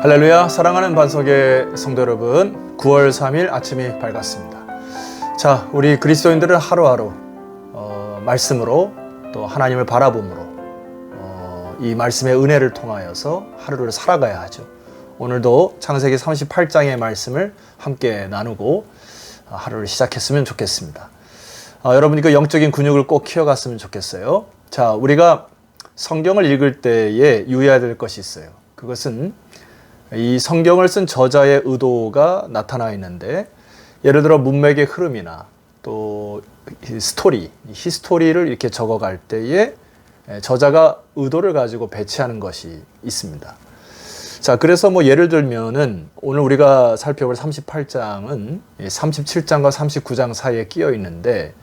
할렐루야, 사랑하는 반석의 성도 여러분, 9월 3일 아침이 밝았습니다. 자, 우리 그리스도인들은 하루하루 말씀으로 또 하나님을 바라봄으로 이 말씀의 은혜를 통하여서 하루를 살아가야 하죠. 오늘도 창세기 38장의 말씀을 함께 나누고 하루를 시작했으면 좋겠습니다. 여러분이 그 영적인 근육을 꼭 키워갔으면 좋겠어요. 자, 우리가 성경을 읽을 때에 유의해야 될 것이 있어요. 그것은 이 성경을 쓴 저자의 의도가 나타나 있는데, 예를 들어 문맥의 흐름이나 또 스토리, 히스토리를 이렇게 적어갈 때에 저자가 의도를 가지고 배치하는 것이 있습니다. 자, 그래서 뭐 예를 들면은 오늘 우리가 살펴볼 38장은 37장과 39장 사이에 끼어 있는데,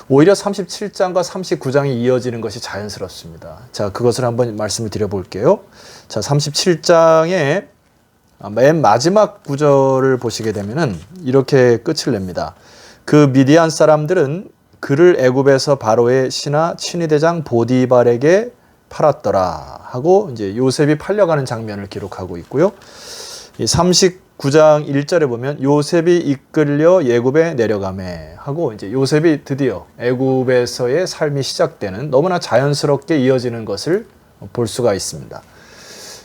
오히려 37장과 39장이 이어지는 것이 자연스럽습니다. 자, 그것을 한번 말씀을 드려볼게요. 자, 37장의 맨 마지막 구절을 보시게 되면은 이렇게 끝을 냅니다. 그 미디안 사람들은 그를 애굽에서 바로의 신하 친위대장 보디발에게 팔았더라 하고 이제 요셉이 팔려가는 장면을 기록하고 있고요. 39장 1절에 보면 요셉이 이끌려 애굽에 내려가매 하고 이제 요셉이 드디어 애굽에서의 삶이 시작되는, 너무나 자연스럽게 이어지는 것을 볼 수가 있습니다.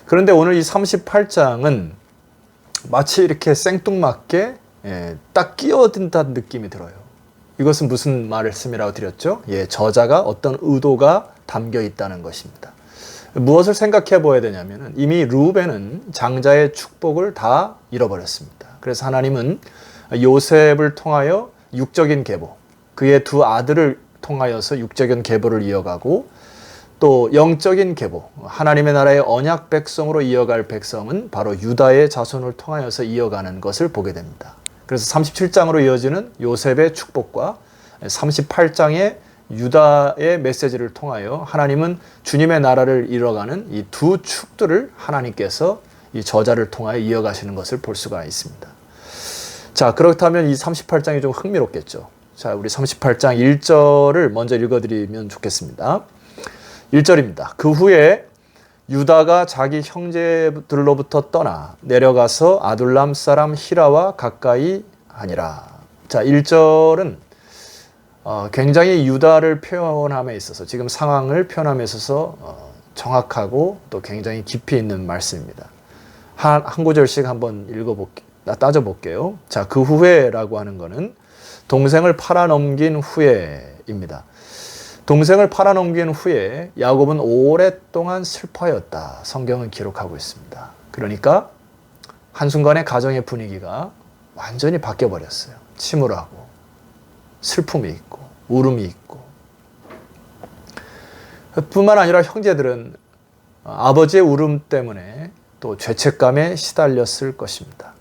그런데 오늘 이 38장은 마치 이렇게 생뚱맞게 딱 끼어든다는 느낌이 들어요. 이것은 무슨 말씀이라고 드렸죠? 저자가 어떤 의도가 담겨 있다는 것입니다. 무엇을 생각해 보아야 되냐면, 이미 르우벤은 장자의 축복을 다 잃어버렸습니다. 그래서 하나님은 요셉을 통하여 육적인 계보, 그의 두 아들을 통하여서 육적인 계보를 이어가고, 또 영적인 계보, 하나님의 나라의 언약 백성으로 이어갈 백성은 바로 유다의 자손을 통하여서 이어가는 것을 보게 됩니다. 그래서 37장으로 이어지는 요셉의 축복과 38장의 유다의 메시지를 통하여 하나님은 주님의 나라를 이뤄가는 이 두 축들을 하나님께서 이 저자를 통하여 이어가시는 것을 볼 수가 있습니다. 자, 그렇다면 이 38장이 좀 흥미롭겠죠. 자, 우리 38장 1절을 먼저 읽어드리면 좋겠습니다. 1절입니다. 그 후에 유다가 자기 형제들로부터 떠나 내려가서 아둘람 사람 히라와 가까이 하니라. 자, 1절은 굉장히 유다를 표현함에 있어서, 지금 상황을 표현함에 있어서 정확하고 또 굉장히 깊이 있는 말씀입니다. 한 구절씩 한번 따져볼게요. 자, 그 후에라고 하는 것은 동생을 팔아넘긴 후에입니다. 동생을 팔아넘긴 후에 야곱은 오랫동안 슬퍼하였다, 성경은 기록하고 있습니다. 그러니까 한순간에 가정의 분위기가 완전히 바뀌어버렸어요. 침울하고 슬픔이 있고 울음이 있고, 뿐만 아니라 형제들은 아버지의 울음 때문에 또 죄책감에 시달렸을 것입니다.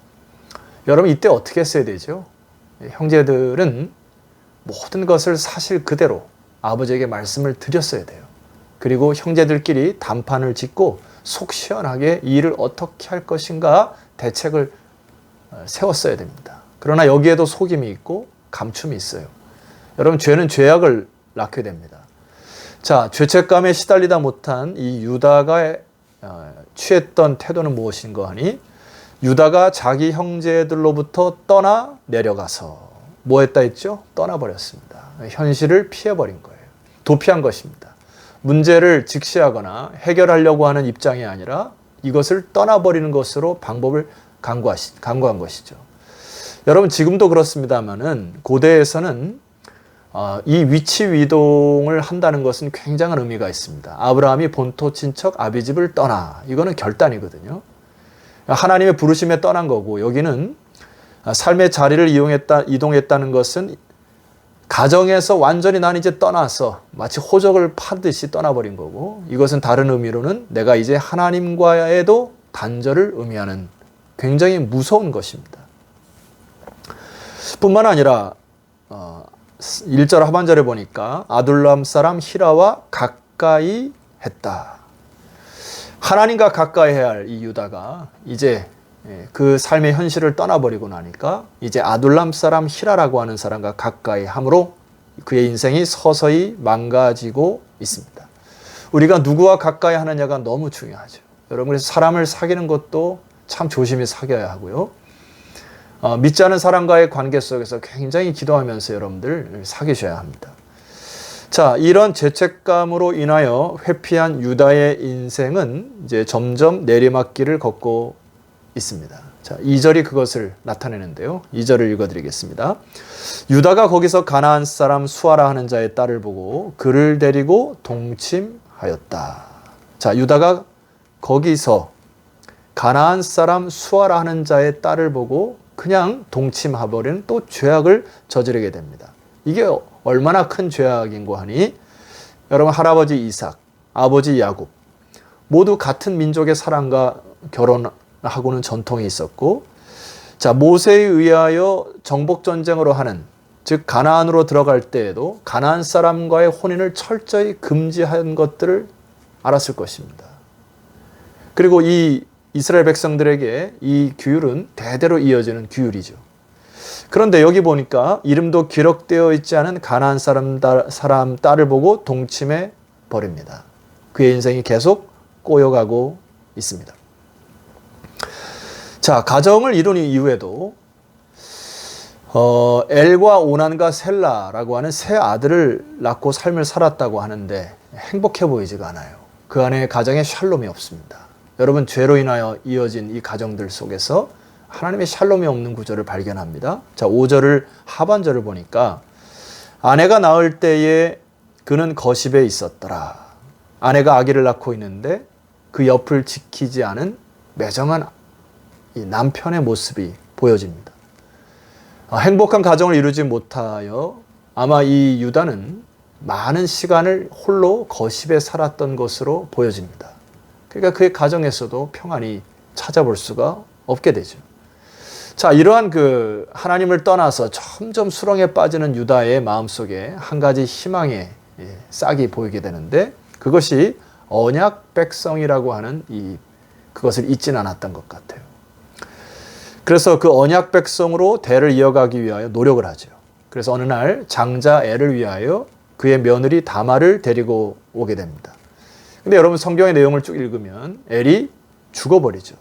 여러분, 이때 어떻게 했어야 되죠? 형제들은 모든 것을 사실 그대로 아버지에게 말씀을 드렸어야 돼요. 그리고 형제들끼리 담판을 짓고 속 시원하게 이 일을 어떻게 할 것인가 대책을 세웠어야 됩니다. 그러나 여기에도 속임이 있고 감춤이 있어요. 여러분, 죄는 죄악을 낳게 됩니다. 자, 죄책감에 시달리다 못한 이 유다가 취했던 태도는 무엇인가 하니, 유다가 자기 형제들로부터 떠나 내려가서 뭐 했다 했죠? 떠나버렸습니다. 현실을 피해버린 거예요. 도피한 것입니다. 문제를 직시하거나 해결하려고 하는 입장이 아니라 이것을 떠나버리는 것으로 방법을 강구한 것이죠. 여러분, 지금도 그렇습니다만은 고대에서는 이 위치 이동을 한다는 것은 굉장한 의미가 있습니다. 아브라함이 본토 친척 아비집을 떠나, 이거는 결단이거든요. 하나님의 부르심에 떠난 거고, 여기는 삶의 자리를 이동했다는 것은 가정에서 완전히 난 이제 떠나서 마치 호적을 파듯이 떠나버린 거고, 이것은 다른 의미로는 내가 이제 하나님과에도 단절을 의미하는 굉장히 무서운 것입니다. 뿐만 아니라 1절 하반절에 보니까 아둘람 사람 히라와 가까이 했다. 하나님과 가까이 해야 할 이 유다가 이제 그 삶의 현실을 떠나버리고 나니까 이제 아둘람 사람 히라라고 하는 사람과 가까이 함으로 그의 인생이 서서히 망가지고 있습니다. 우리가 누구와 가까이 하느냐가 너무 중요하죠. 여러분, 그래서 사람을 사귀는 것도 참 조심히 사귀어야 하고요. 믿지 않은 사람과의 관계 속에서 굉장히 기도하면서 여러분들 사귀셔야 합니다. 자, 이런 죄책감으로 인하여 회피한 유다의 인생은 이제 점점 내리막길을 걷고 있습니다. 자, 2절이 그것을 나타내는데요. 2절을 읽어드리겠습니다. 유다가 거기서 가나안 사람 수아라 하는 자의 딸을 보고 그를 데리고 동침하였다. 자, 유다가 거기서 가나안 사람 수아라 하는 자의 딸을 보고 그냥 동침해버리는 또 죄악을 저지르게 됩니다. 이게 얼마나 큰 죄악인고 하니 여러분 할아버지 이삭, 아버지 야곱 모두 같은 민족의 사람과 결혼하고는 전통이 있었고 자 모세에 의하여 정복전쟁으로 하는 즉 가나안으로 들어갈 때에도 가나안 사람과의 혼인을 철저히 금지한 것들을 알았을 것입니다. 그리고 이 이스라엘 백성들에게 이 규율은 대대로 이어지는 규율이죠. 그런데 여기 보니까 이름도 기록되어 있지 않은 가나안 사람 딸을 보고 동침해 버립니다. 그의 인생이 계속 꼬여가고 있습니다. 자, 가정을 이룬 이후에도 엘과 오난과 셀라라고 하는 세 아들을 낳고 삶을 살았다고 하는데 행복해 보이지가 않아요. 그 안에 가정에 샬롬이 없습니다. 여러분 죄로 인하여 이어진 이 가정들 속에서 하나님의 샬롬이 없는 구절을 발견합니다. 자, 5절을 하반절을 보니까 아내가 낳을 때에 그는 거십에 있었더라. 아내가 아기를 낳고 있는데 그 옆을 지키지 않은 매정한 이 남편의 모습이 보여집니다. 행복한 가정을 이루지 못하여 아마 이 유다는 많은 시간을 홀로 거십에 살았던 것으로 보여집니다. 그러니까 그의 가정에서도 평안히 찾아볼 수가 없게 되죠. 자, 이러한 그 하나님을 떠나서 점점 수렁에 빠지는 유다의 마음속에 한 가지 희망의 싹이 보이게 되는데 그것이 언약 백성이라고 하는 그것을 잊지는 않았던 것 같아요. 그래서 그 언약 백성으로 대를 이어가기 위하여 노력을 하죠. 그래서 어느 날 장자 엘을 위하여 그의 며느리 다말을 데리고 오게 됩니다. 근데 여러분 성경의 내용을 쭉 읽으면 엘이 죽어버리죠.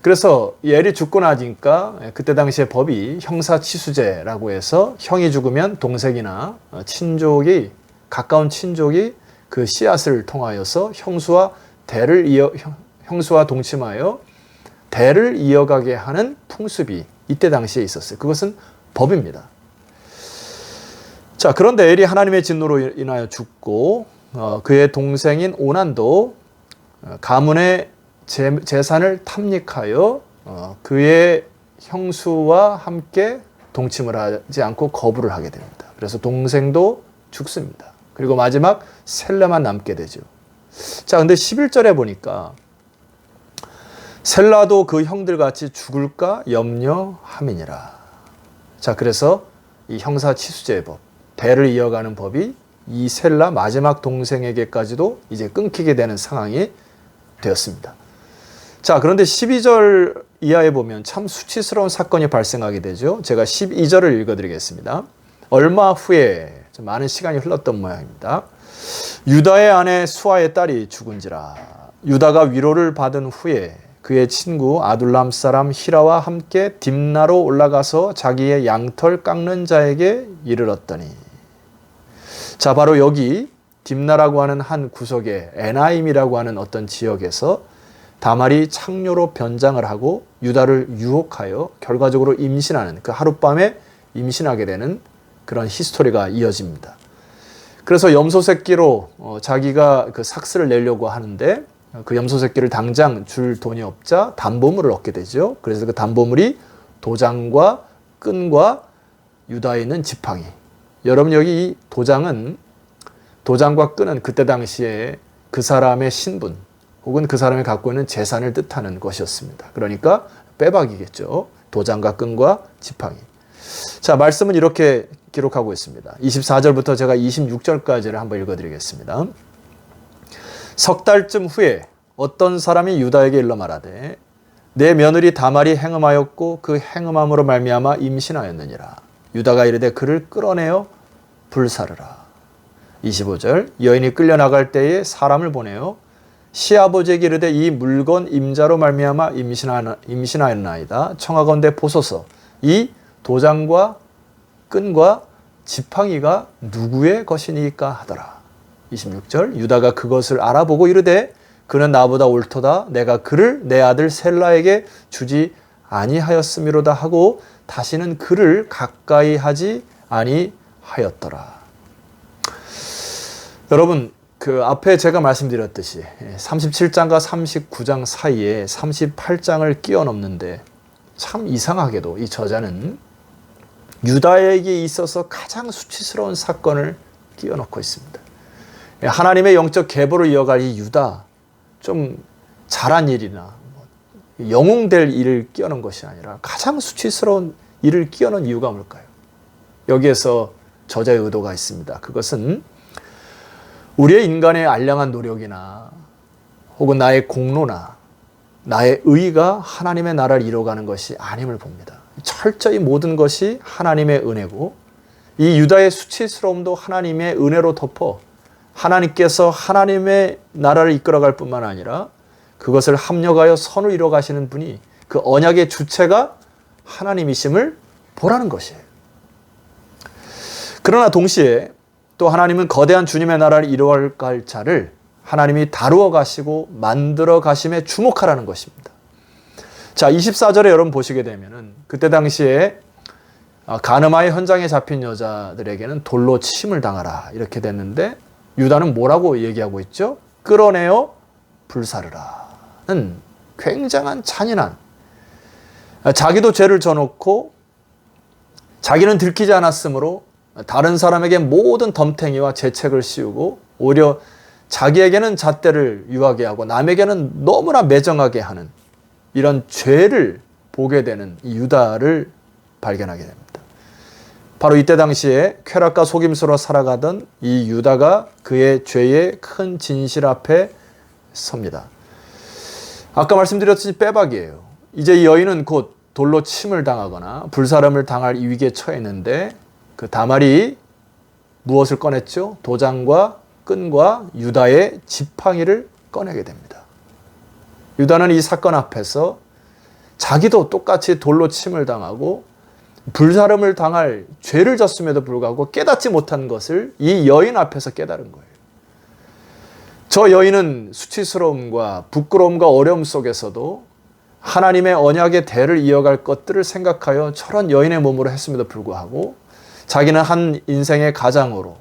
그래서 이 엘이 죽고 나니까 그때 당시의 법이 형사치수제라고 해서 형이 죽으면 동생이나 친족이 가까운 친족이 그 씨앗을 통하여서 형수와 동침하여 대를 이어가게 하는 풍습이 이때 당시에 있었어요. 그것은 법입니다. 자, 그런데 엘이 하나님의 진노로 인하여 죽고 그의 동생인 오난도 가문의 재산을 탐닉하여 그의 형수와 함께 동침을 하지 않고 거부를 하게 됩니다. 그래서 동생도 죽습니다. 그리고 마지막 셀라만 남게 되죠. 자, 근데 11절에 보니까 셀라도 그 형들같이 죽을까 염려함이니라. 자, 그래서 이 형사치수제의 법, 대를 이어가는 법이 이 셀라 마지막 동생에게까지도 이제 끊기게 되는 상황이 되었습니다. 자, 그런데 12절 이하에 보면 참 수치스러운 사건이 발생하게 되죠. 제가 12절을 읽어드리겠습니다. 얼마 후에 좀 많은 시간이 흘렀던 모양입니다. 유다의 아내 수아의 딸이 죽은지라. 유다가 위로를 받은 후에 그의 친구 아둘람 사람 히라와 함께 딥나로 올라가서 자기의 양털 깎는 자에게 이르렀더니 자, 바로 여기 딥나라고 하는 한 구석에 에나임이라고 하는 어떤 지역에서 다말이 창녀로 변장을 하고 유다를 유혹하여 결과적으로 임신하는 그 하룻밤에 임신하게 되는 그런 히스토리가 이어집니다. 그래서 염소 새끼로 자기가 그 삭스를 내려고 하는데 그 염소 새끼를 당장 줄 돈이 없자 담보물을 얻게 되죠. 그래서 그 담보물이 도장과 끈과 유다에 있는 지팡이. 여러분 여기 이 도장과 끈은 그때 당시에 그 사람의 신분 혹은 그 사람이 갖고 있는 재산을 뜻하는 것이었습니다. 그러니까 빼박이겠죠. 도장과 끈과 지팡이. 자, 말씀은 이렇게 기록하고 있습니다. 24절부터 제가 26절까지를 한번 읽어드리겠습니다. 석 달쯤 후에 어떤 사람이 유다에게 일러 말하되 내 며느리 다말이 행음하였고 그 행음함으로 말미암아 임신하였느니라. 유다가 이르되 그를 끌어내어 불사르라. 25절 여인이 끌려나갈 때에 사람을 보내어 시아버지에게 이르되 이 물건 임자로 말미암아 임신하였나이다. 청하건대 보소서. 이 도장과 끈과 지팡이가 누구의 것이니까 하더라. 26절 유다가 그것을 알아보고 이르되 그는 나보다 옳도다. 내가 그를 내 아들 셀라에게 주지 아니하였음이로다 하고 다시는 그를 가까이 하지 아니하였더라. 여러분, 그 앞에 제가 말씀드렸듯이 37장과 39장 사이에 38장을 끼워 넣는데 참 이상하게도 이 저자는 유다에게 있어서 가장 수치스러운 사건을 끼워 넣고 있습니다. 하나님의 영적 계보를 이어갈 이 유다, 좀 잘한 일이나 영웅될 일을 끼워 넣은 것이 아니라 가장 수치스러운 일을 끼워 넣은 이유가 뭘까요? 여기에서 저자의 의도가 있습니다. 그것은 우리의 인간의 알량한 노력이나 혹은 나의 공로나 나의 의가 하나님의 나라를 이뤄가는 것이 아님을 봅니다. 철저히 모든 것이 하나님의 은혜고 이 유다의 수치스러움도 하나님의 은혜로 덮어 하나님께서 하나님의 나라를 이끌어갈 뿐만 아니라 그것을 합력하여 선을 이뤄가시는 분이 그 언약의 주체가 하나님이심을 보라는 것이에요. 그러나 동시에 또 하나님은 거대한 주님의 나라를 이루어갈 자를 하나님이 다루어 가시고 만들어 가심에 주목하라는 것입니다. 자, 24절에 여러분 보시게 되면은 그때 당시에 가늠하의 현장에 잡힌 여자들에게는 돌로 침을 당하라 이렇게 됐는데 유다는 뭐라고 얘기하고 있죠? 끌어내어 불사르라는 굉장한 잔인한, 자기도 죄를 져놓고 자기는 들키지 않았으므로 다른 사람에게 모든 덤탱이와 죄책을 씌우고 오히려 자기에게는 잣대를 유하게 하고 남에게는 너무나 매정하게 하는 이런 죄를 보게 되는 이 유다를 발견하게 됩니다. 바로 이때 당시에 쾌락과 속임수로 살아가던 이 유다가 그의 죄의 큰 진실 앞에 섭니다. 아까 말씀드렸듯이 빼박이에요. 이제 이 여인은 곧 돌로 침을 당하거나 불사름을 당할 이 위기에 처했는데 그 다말이 무엇을 꺼냈죠? 도장과 끈과 유다의 지팡이를 꺼내게 됩니다. 유다는 이 사건 앞에서 자기도 똑같이 돌로 침을 당하고 불사름을 당할 죄를 졌음에도 불구하고 깨닫지 못한 것을 이 여인 앞에서 깨달은 거예요. 저 여인은 수치스러움과 부끄러움과 어려움 속에서도 하나님의 언약의 대를 이어갈 것들을 생각하여 저런 여인의 몸으로 했음에도 불구하고 자기는 한 인생의 가장으로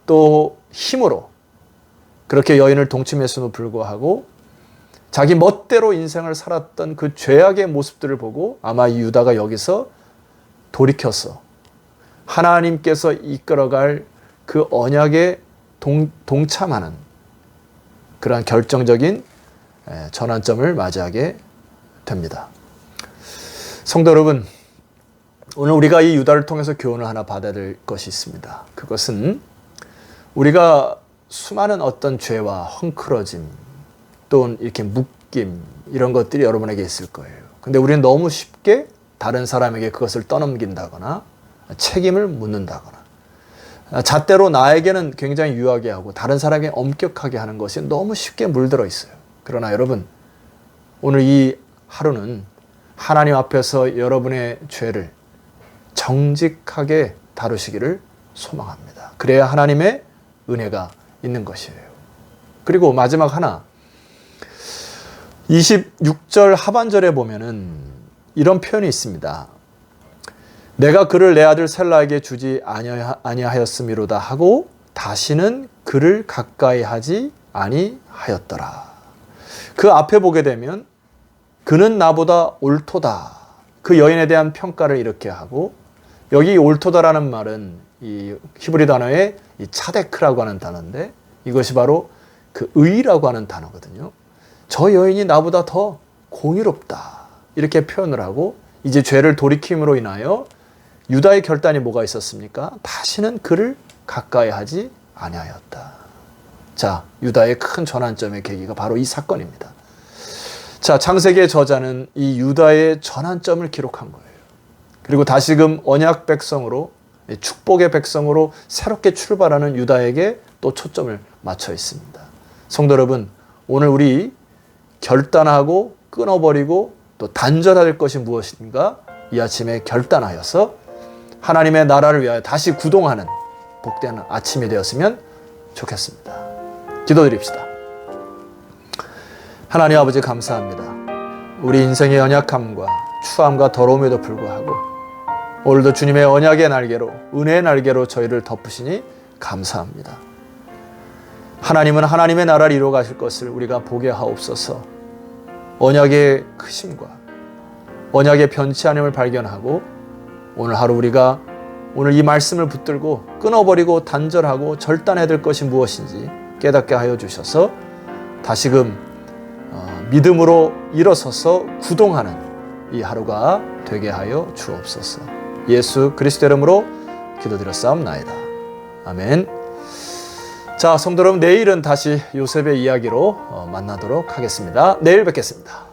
또 힘으로 그렇게 여인을 동침했음에도 불구하고 자기 멋대로 인생을 살았던 그 죄악의 모습들을 보고 아마 이 유다가 여기서 돌이켜서 하나님께서 이끌어갈 그 언약에 동참하는 그러한 결정적인 전환점을 맞이하게 됩니다. 성도 여러분, 오늘 우리가 이 유다를 통해서 교훈을 하나 받아야 될 것이 있습니다. 그것은 우리가 수많은 어떤 죄와 헝클어짐 또는 이렇게 묶임 이런 것들이 여러분에게 있을 거예요. 근데 우리는 너무 쉽게 다른 사람에게 그것을 떠넘긴다거나 책임을 묻는다거나 잣대로 나에게는 굉장히 유하게 하고 다른 사람에게 엄격하게 하는 것이 너무 쉽게 물들어 있어요. 그러나 여러분, 오늘 이 하루는 하나님 앞에서 여러분의 죄를 정직하게 다루시기를 소망합니다. 그래야 하나님의 은혜가 있는 것이에요. 그리고 마지막 하나, 26절 하반절에 보면은 이런 표현이 있습니다. 내가 그를 내 아들 셀라에게 주지 아니하였음이로다 하고 다시는 그를 가까이 하지 아니하였더라. 그 앞에 보게 되면 그는 나보다 옳도다. 그 여인에 대한 평가를 이렇게 하고 여기 옳도다라는 말은 이 히브리 단어의 이 차데크라고 하는 단어인데 이것이 바로 그 의라고 하는 단어거든요. 저 여인이 나보다 더 공의롭다. 이렇게 표현을 하고 이제 죄를 돌이킴으로 인하여 유다의 결단이 뭐가 있었습니까? 다시는 그를 가까이 하지 아니하였다. 자, 유다의 큰 전환점의 계기가 바로 이 사건입니다. 자, 창세기의 저자는 이 유다의 전환점을 기록한 거예요. 그리고 다시금 언약 백성으로 축복의 백성으로 새롭게 출발하는 유다에게 또 초점을 맞춰 있습니다. 성도 여러분, 오늘 우리 결단하고 끊어버리고 또 단절할 것이 무엇인가 이 아침에 결단하여서 하나님의 나라를 위하여 다시 구동하는 복된 아침이 되었으면 좋겠습니다. 기도드립시다. 하나님 아버지 감사합니다. 우리 인생의 연약함과 추함과 더러움에도 불구하고 오늘도 주님의 언약의 날개로 은혜의 날개로 저희를 덮으시니 감사합니다. 하나님은 하나님의 나라를 이루어 가실 것을 우리가 보게 하옵소서. 언약의 크심과 언약의 변치 않음을 발견하고 오늘 하루 우리가 오늘 이 말씀을 붙들고 끊어버리고 단절하고 절단해야 될 것이 무엇인지 깨닫게 하여 주셔서 다시금 믿음으로 일어서서 구동하는 이 하루가 되게 하여 주옵소서. 예수 그리스도 이름으로 기도드렸사옵나이다. 아멘. 자, 성도 여러분, 내일은 다시 요셉의 이야기로 만나도록 하겠습니다. 내일 뵙겠습니다.